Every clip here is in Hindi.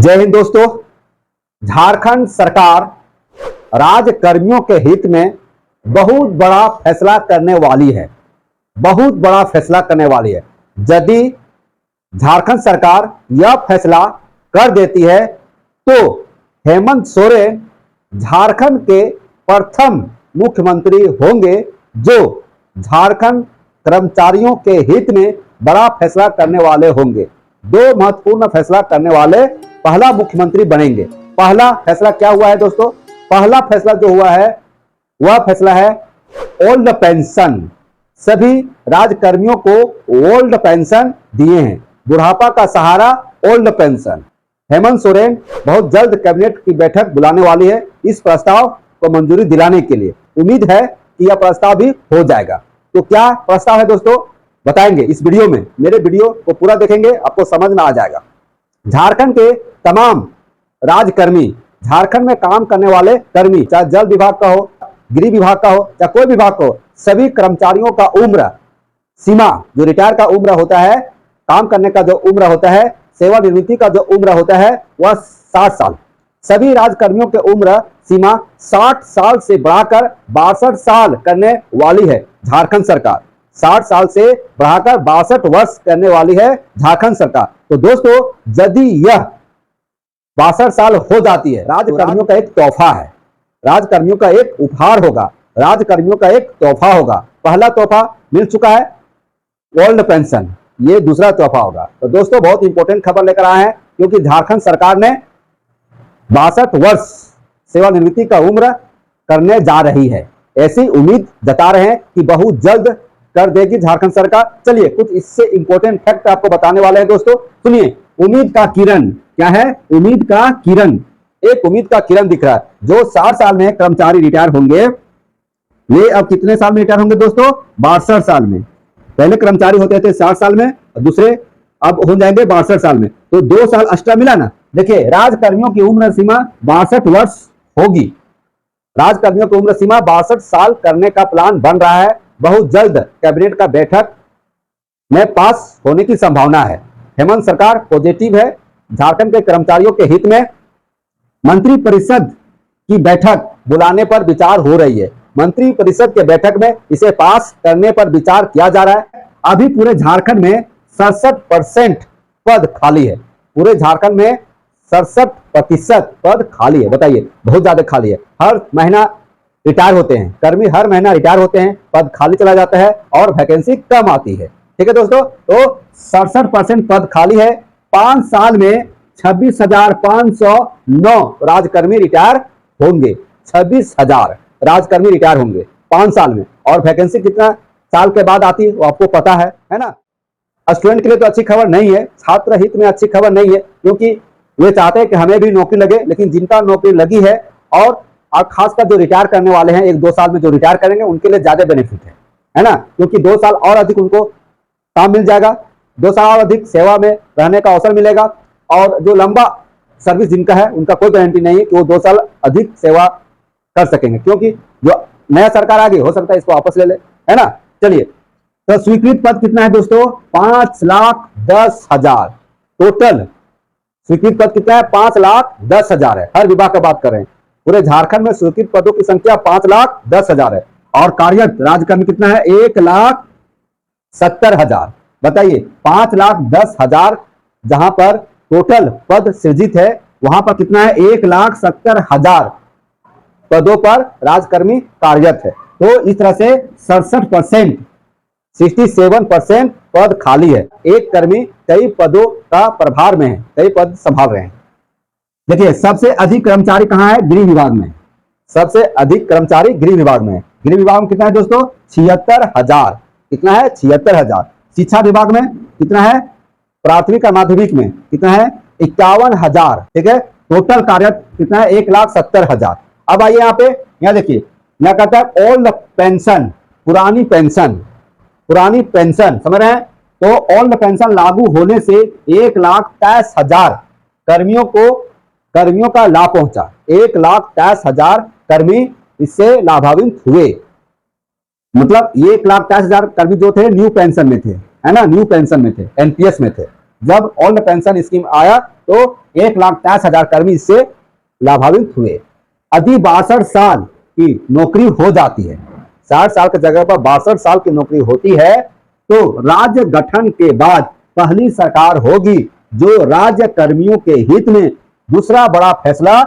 जय हिंद दोस्तों। झारखंड सरकार राज्यकर्मियों के हित में बहुत बड़ा फैसला करने वाली है। बहुत बड़ा फैसला करने वाली है। यदि झारखंड सरकार यह फैसला कर देती है तो हेमंत सोरेन झारखंड के प्रथम मुख्यमंत्री होंगे जो झारखंड कर्मचारियों के हित में बड़ा फैसला करने वाले होंगे। दो महत्वपूर्ण फैसला करने वाले पहला मुख्यमंत्री बनेंगे। पहला फैसला क्या हुआ है दोस्तों? पहला फैसला जो हुआ है वह फैसला है ओल्ड पेंशन। सभी राज्यकर्मियों को ओल्ड पेंशन दिए हैं। बुढ़ापा का सहारा ओल्ड पेंशन। हेमंत सोरेन बहुत जल्द कैबिनेट की बैठक बुलाने वाली है इस प्रस्ताव को मंजूरी दिलाने के लिए। उम्मीद है कि यह प्रस्ताव भी हो जाएगा। तो क्या प्रस्ताव है दोस्तों, बताएंगे इस वीडियो में। मेरे वीडियो को पूरा देखेंगे, आपको समझ में आ जाएगा। झारखंड के तमाम राज्यकर्मी, झारखंड में काम करने वाले कर्मी, चाहे जल विभाग का हो, गृह विभाग का हो, चाहे कोई विभाग का हो, सभी कर्मचारियों का उम्र सीमा, जो रिटायर का उम्र होता है, काम करने का जो उम्र होता है, सेवानिवृत्ति का जो उम्र होता है, वह 60 साल। सभी राज्यकर्मियों के उम्र सीमा 60 साल से बढ़ाकर 62 साल करने वाली है झारखंड सरकार। 60 साल से बढ़ाकर 62 वर्ष करने वाली है झारखंड सरकार। तो दोस्तों, यदि यह 62 साल हो जाती है, राज्यकर्मियों का एक तोहफा है, राज्यकर्मियों का एक उपहार होगा, राज्यकर्मियों का एक तोहफा होगा। पहला तोहफा मिल चुका है ओल्ड पेंशन, ये दूसरा तोहफा होगा। तो दोस्तों, बहुत इंपॉर्टेंट खबर लेकर आए हैं क्योंकि झारखंड सरकार ने 62 वर्ष सेवानिवृत्ति का उम्र करने जा रही है। ऐसी उम्मीद जता रहे हैं कि बहुत जल्द कर देगी झारखंड सरकार। चलिए कुछ इससे इंपॉर्टेंट फैक्ट आपको बताने वाले हैं दोस्तों। सुनिए, उम्मीद का किरण क्या है? उम्मीद का किरण, एक उम्मीद का किरण दिख रहा है। जो 60 साल में कर्मचारी रिटायर होंगे, वे अब कितने साल में रिटायर होंगे दोस्तों? 62 साल में। पहले कर्मचारी होते थे 60 साल में, दूसरे अब हो जाएंगे 62 साल में। तो 2 साल एक्स्ट्रा मिला ना। देखिए, राज्यकर्मियों की उम्र सीमा 62 वर्ष होगी। राज्यकर्मियों की उम्र सीमा 62 साल करने का प्लान बन रहा है। बहुत जल्द कैबिनेट का बैठक में पास होने की संभावना है। हेमंत सरकार पॉजिटिव है। झारखंड के कर्मचारियों के हित में मंत्रिपरिषद की बैठक बुलाने पर विचार हो रही है। मंत्रिपरिषद के बैठक में इसे पास करने पर विचार किया जा रहा है। अभी पूरे झारखंड में 67% पद खाली है। पूरे झारखंड में 67% पद खाली है। बताइए, बहुत ज्यादा खाली है। हर महीना रिटायर होते हैं कर्मी, हर महीना रिटायर होते हैं, पद खाली चला जाता है और वैकेंसी कम आती है। ठीक है दोस्तों, तो 67% पद खाली है। 5 साल में 26,509 राज्यकर्मी रिटायर होंगे। 26,000 राज्यकर्मी रिटायर होंगे 5 साल में। और वैकेंसी कितना साल के बाद आती है वो आपको पता है ना। स्टूडेंट के लिए तो अच्छी खबर नहीं है, छात्र हित में अच्छी खबर नहीं है, क्योंकि वे चाहते हैं कि हमें भी नौकरी लगे। लेकिन जिनका नौकरी लगी है और खासकर जो रिटायर करने वाले हैं, 1-2 साल में जो रिटायर करेंगे, उनके लिए ज्यादा बेनिफिट है ना। क्योंकि 2 साल और अधिक उनको काम मिल जाएगा, 2 साल और अधिक सेवा में रहने का अवसर मिलेगा। और जो लंबा सर्विस जिनका है, उनका कोई गारंटी नहीं है कि वो 2 साल अधिक सेवा कर सकेंगे, क्योंकि जो नया सरकार आ गई हो सकता है इसको वापस ले ले, है ना। चलिए, तो स्वीकृत पद कितना है दोस्तों? 5,10,000 टोटल स्वीकृत पद कितना है? 5,10,000 है। हर विभाग का बात कर रहे हैं। पूरे झारखंड में स्वीकृत पदों की संख्या 5,10,000 है। और कार्यरत राज्यकर्मी कितना है? 1,70,000। बताइए, 5,10,000 जहां पर टोटल पद सृजित है, वहां पर कितना है? 1,70,000 पदों पर राज्यकर्मी कार्यरत है। तो इस तरह से 67% पद खाली है। एक कर्मी कई पदों का प्रभार में है, कई पद संभाल रहे हैं। देखिए, सबसे अधिक कर्मचारी कहां है? गृह विभाग में। सबसे अधिक कर्मचारी गृह विभाग में है। गृह विभाग में कितना है दोस्तों? 76,000। कितना है? 76,000। शिक्षा विभाग में कितना है? प्राथमिक और माध्यमिक में कितना है? 51,000। ठीक है। टोटल कार्यरत कितना है? 1,70,000। अब आइए यहाँ पे, यहाँ देखिए, यहाँ कहता है ओल्ड पेंशन, पुरानी पेंशन। पुरानी पेंशन समझ रहे हैं? तो ओल्ड पेंशन लागू होने से 1,23,000 कर्मियों का लाभ पहुंचा। 1,23,000 कर्मी इससे लाभान्वित हुए। मतलब 1,23,000 कर्मी जो थे न्यू पेंशन में थे, है ना, न्यू पेंशन में थे, एनपीएस में थे। जब ओल्ड पेंशन स्कीम आया तो 1,23,000 कर्मी इससे लाभान्वित हुए। यदि 62 साल की नौकरी हो जाती है, 60 साल की जगह पर 62 साल की नौकरी होती है, तो राज्य गठन के बाद पहली सरकार होगी जो राज्य कर्मियों के हित में दूसरा बड़ा फैसला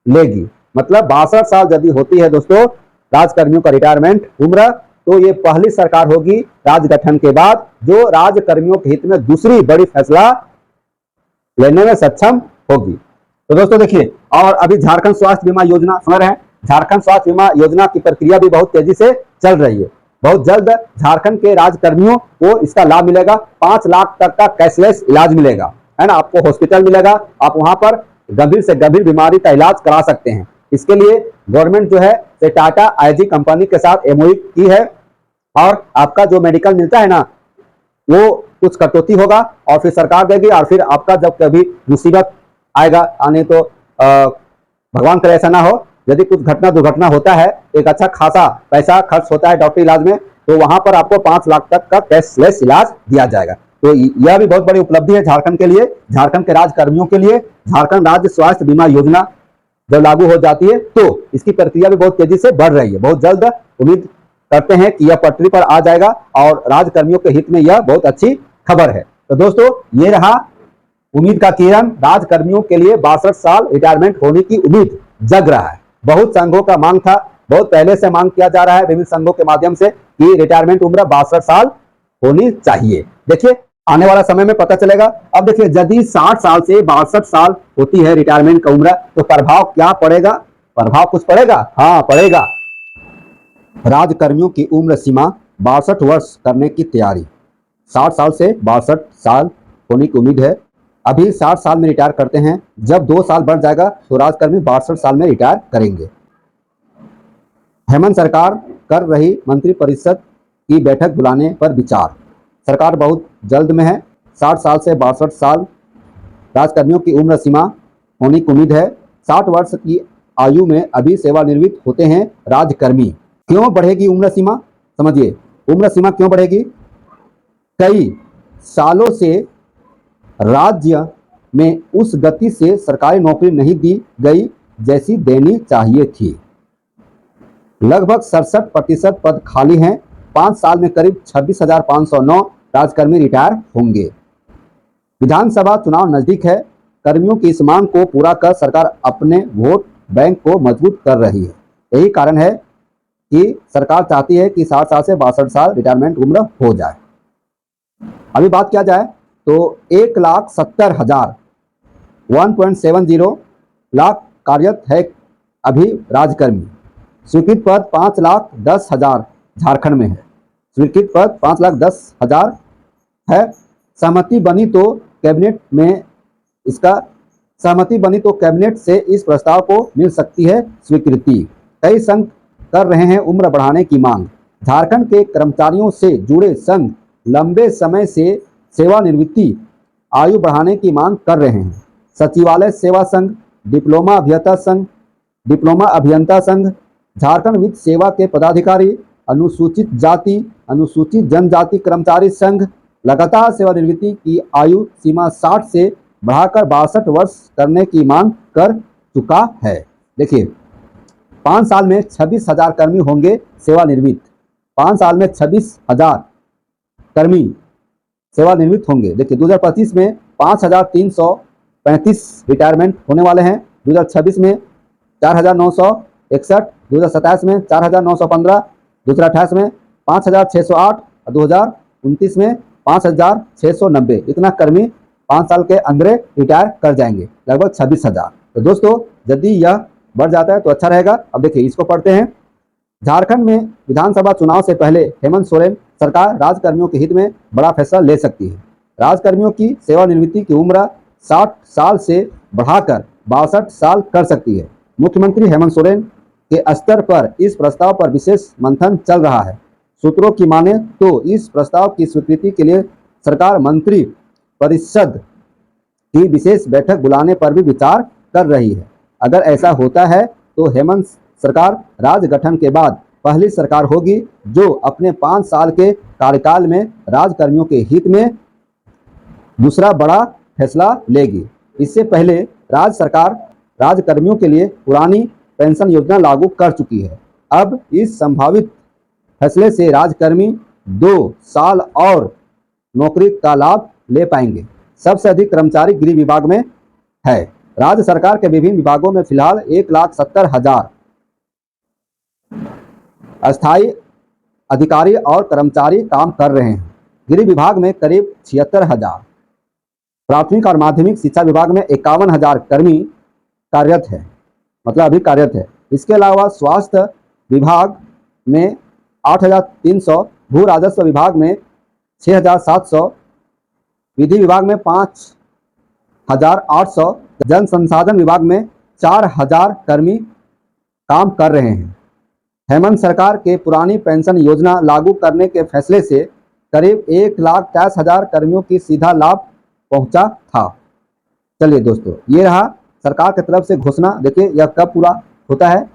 लेगी। मतलब 62 साल यदि होती है दोस्तों राजकर्मियों का रिटायरमेंट उम्र, तो ये पहली सरकार होगी राज्य गठन के बाद जो राज्य कर्मियों के हित में दूसरी बड़ी फैसला लेने में सक्षम होगी। तो दोस्तों देखिए, और अभी झारखंड स्वास्थ्य बीमा योजना सुन रहे हैं, झारखंड स्वास्थ्य बीमा योजना की प्रक्रिया भी बहुत तेजी से चल रही है। बहुत जल्द झारखंड के राज्यकर्मियों को इसका लाभ मिलेगा। 5 लाख तक का कैशलेस इलाज मिलेगा, है ना। आपको हॉस्पिटल मिलेगा, आप वहां पर गंभीर से गंभीर बीमारी का इलाज करा सकते हैं। इसके लिए गवर्नमेंट जो है टाटा आईजी कंपनी के साथ एमओयू की है, और आपका जो मेडिकल मिलता है ना वो कुछ कटौती होगा और फिर सरकार देगी, और फिर आपका जब कभी मुसीबत आएगा आने तो भगवान करे ऐसा ना हो, यदि कुछ घटना दुर्घटना होता है, एक अच्छा खासा पैसा खर्च होता है डॉक्टर इलाज में, तो वहां पर आपको 5 लाख तक का कैशलेस इलाज दिया जाएगा। तो यह भी बहुत बड़ी उपलब्धि है झारखंड के लिए, झारखंड के राज्यकर्मियों के लिए। झारखंड राज्य स्वास्थ्य बीमा योजना जब लागू हो जाती है तो इसकी प्रक्रिया भी बहुत तेजी से बढ़ रही है। बहुत जल्द उम्मीद करते हैं कि यह पटरी पर आ जाएगा और राज्यकर्मियों के हित में यह बहुत अच्छी खबर है। तो दोस्तों ये रहा उम्मीद का किरण, राज्यकर्मियों के लिए 62 साल रिटायरमेंट होने की उम्मीद जग रहा है। बहुत संघों का मांग था, बहुत पहले से मांग किया जा रहा है विभिन्न संघों के माध्यम से कि रिटायरमेंट उम्र 62 साल होनी चाहिए। देखिए आने वाला समय में पता चलेगा। अब देखिए यदि 60 साल से 62 साल होती है रिटायरमेंट का उम्र, तो प्रभाव क्या पड़ेगा? प्रभाव कुछ पड़ेगा? हाँ पड़ेगा। राज्यकर्मियों की उम्र सीमा 62 वर्ष करने की तैयारी। 60 साल से 62 साल होने की उम्मीद है। अभी 60 साल में रिटायर करते हैं, जब 2 साल बढ़ जाएगा तो राज्यकर्मी 62 साल में रिटायर करेंगे। हेमंत सरकार कर रही मंत्रिपरिषद की बैठक बुलाने पर विचार। सरकार बहुत जल्द में है। 60 साल से 62 साल राज्यकर्मियों की उम्र सीमा होने की उम्मीद है। 60 वर्ष की आयु में अभी सेवानिवृत्त होते हैं राज्यकर्मी। क्यों बढ़ेगी उम्र सीमा? समझिए उम्र सीमा क्यों बढ़ेगी। कई सालों से राज्य में उस गति से सरकारी नौकरी नहीं दी गई जैसी देनी चाहिए थी। लगभग 67% पद खाली हैं। 5 साल में करीब 26,509 राज्यकर्मी रिटायर होंगे। विधानसभा चुनाव नजदीक है। कर्मियों की इस मांग को पूरा कर सरकार अपने वोट बैंक को मजबूत कर रही है। यही कारण है कि सरकार चाहती है कि 60 साल से 62 साल रिटायरमेंट उम्र हो जाए। अभी बात किया जाए तो 1,70,000 1.70 लाख कार्यरत है अभी राज्यकर्मी। स्वीकृत पद 5,10,000 झारखंड में है। स्वीकृत पद 5,10,000 है। सहमति बनी तो कैबिनेट से इस प्रस्ताव को मिल सकती है स्वीकृति। कई संघ कर रहे हैं उम्र बढ़ाने की मांग। झारखंड के कर्मचारियों से जुड़े संघ लंबे समय से सेवानिवृत्ति आयु बढ़ाने की मांग कर रहे हैं। सचिवालय सेवा संघ, डिप्लोमा अभियंता संघ, झारखंड वित्त सेवा के पदाधिकारी, अनुसूचित जाति अनुसूचित जनजाति कर्मचारी संघ लगातार सेवानिवृत्ति की आयु सीमा 60 से बढ़ाकर 62 वर्ष करने की मांग कर चुका है। देखिए 5 साल में 26,000 कर्मी होंगे सेवानिवृत्त। 5 साल में 26,000 कर्मी सेवानिवृत्त होंगे। देखिए 2025 में 5,335 रिटायरमेंट होने वाले हैं। 2026 में 4,961, 2027 में 4,915, 2028 में 5,608 और 2029 में 5,690। इतना कर्मी 5 साल के अंदर रिटायर कर जाएंगे, लगभग 26,000। तो दोस्तों यदि यह बढ़ जाता है तो अच्छा रहेगा। अब देखिए इसको पढ़ते हैं। झारखंड में विधानसभा चुनाव से पहले हेमंत सोरेन सरकार राज्यकर्मियों के हित में बड़ा फैसला ले सकती है। राज्यकर्मियों की सेवानिवृत्ति की उम्र 60 साल से बढ़ाकर 62 साल कर सकती है। मुख्यमंत्री हेमंत सोरेन के स्तर पर इस प्रस्ताव पर विशेष मंथन चल रहा है। सूत्रों की माने तो इस प्रस्ताव की स्वीकृति के लिए सरकार मंत्री परिषद की विशेष बैठक बुलाने पर भी विचार कर रही है। अगर ऐसा होता है तो हेमंत सरकार राज्य गठन के बाद पहली सरकार होगी जो अपने 5 साल के कार्यकाल में राज्यकर्मियों के हित में दूसरा बड़ा फैसला लेगी। इससे पहले राज्य सरकार राज्यकर्मियों के लिए पुरानी पेंशन योजना लागू कर चुकी है। अब इस संभावित फैसले से राज्यकर्मी 2 साल और नौकरी का लाभ ले पाएंगे। सबसे अधिक कर्मचारी गृह विभाग में है। राज्य सरकार के विभिन्न विभागों में फिलहाल 1,70,000 अस्थायी अधिकारी और कर्मचारी काम कर रहे हैं। गृह विभाग में करीब 76,000, प्राथमिक और माध्यमिक शिक्षा विभाग में 51,000 कर्मी कार्यरत है, मतलब अभी कार्यरत है। इसके अलावा स्वास्थ्य विभाग में 8,300, भू राजस्व विभाग में 6,700, विधि विभाग में 5,800, जन संसाधन विभाग में 4,000 कर्मी काम कर रहे हैं। हेमंत सरकार के पुरानी पेंशन योजना लागू करने के फैसले से करीब 1,23,000 कर्मियों की सीधा लाभ पहुंचा था। चलिए दोस्तों, ये रहा सरकार की तरफ से घोषणा। देखिए यह कब पूरा होता है,